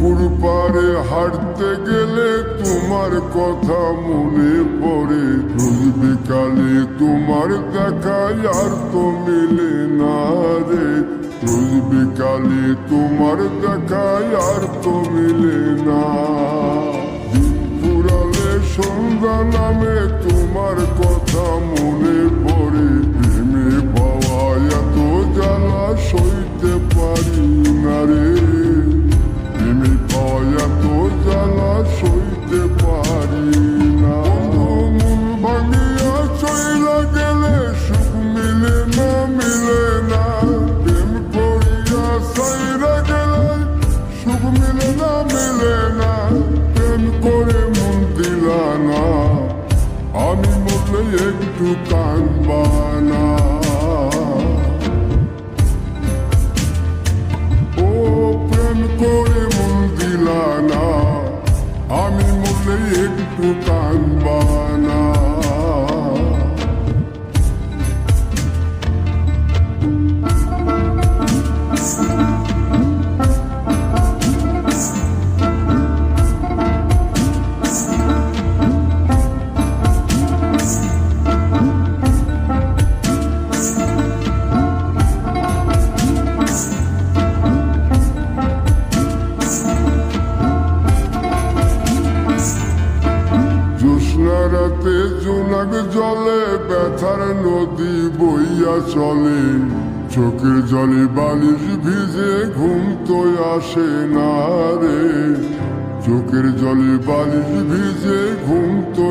পুকুর পাড়ে হাঁটতে গেলে তোমার কথা মনে পড়ে। রোজ বিকালে তোমার দেখা আর তো মিলে না রে। রোজ বিকালে তোমার দেখা আর তো মিলে না। দিন ফুরালে সন্ধ্যা নামে তোমার কথা মনে পড়ে। প্রেমে পাওয়া এত জ্বালা সইতে পারি না রে। প্রেমে পাওয়া এত জ্বালা সইতে পারি না। মন ভাঙিয়া চইলা গেলে সুখ মিলে না, মিলে না। প্রেম করিয়া সাইরা গেলে সুখ মিলে না, মিলে না। প্রেম করে মন দিলা না, আমি মরলে একটু কাঁদবা না। ও প্রেম করে মন দিলা না, আমি মরলে একটু কাঁদবা না। রাতে জোনাক জলে ব্যথার নদী বইয়া চলে। চোখের জলে বালিশ ভিজে ঘুম তো আসে না রে। চোখের জলে বালিশ ভিজে ঘুম তো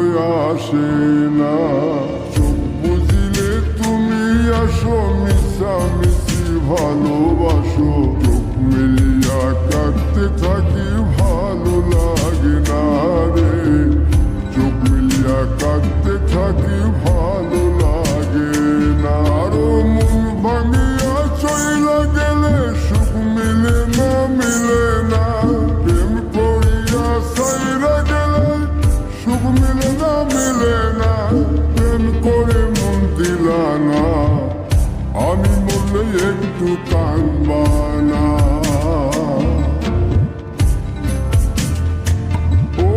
আসে না। চোখ বুঝিলে তুমি আসো, মিশামিশি ভালোবাসো। চোখ মিলিয়া কাঁদতে থাকি, ভালো লাগে না রে। চোখ মিলিয়া কাঁদতে থাকি, ভালো লাগে না। আরো মন ভাঙিয়া চইলা গেলে সুখ মিলে না, মিলে না। প্রেম করিয়া সাইরা গেলে সুখ মিলে না, মিলে না। প্রেম করে মন দিলা না, আমি মরলে একটু কাঁদবা না। ও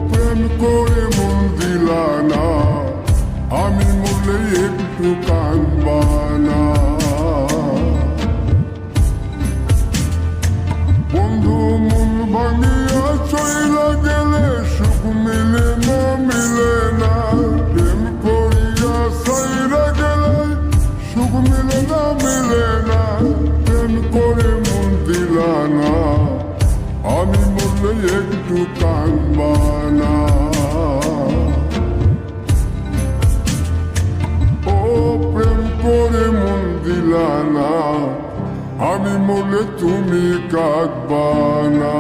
প্রেম করে মন দিলা না, আমি মরলে একটু কাঁদবা না। বন্ধু মন ভাঙিয়া চইলা গেলে সুখ মিলে না, মিলে না। প্রেম করিয়া সাইরা গেলে সুখ মিলে না, মিলে না। প্রেম করে মন দিলা না, আমি মরলে একটু কাঁদবা না। ও প্রেম করে মন দিলা না, আমি মরলে তুমি কাঁদবা না।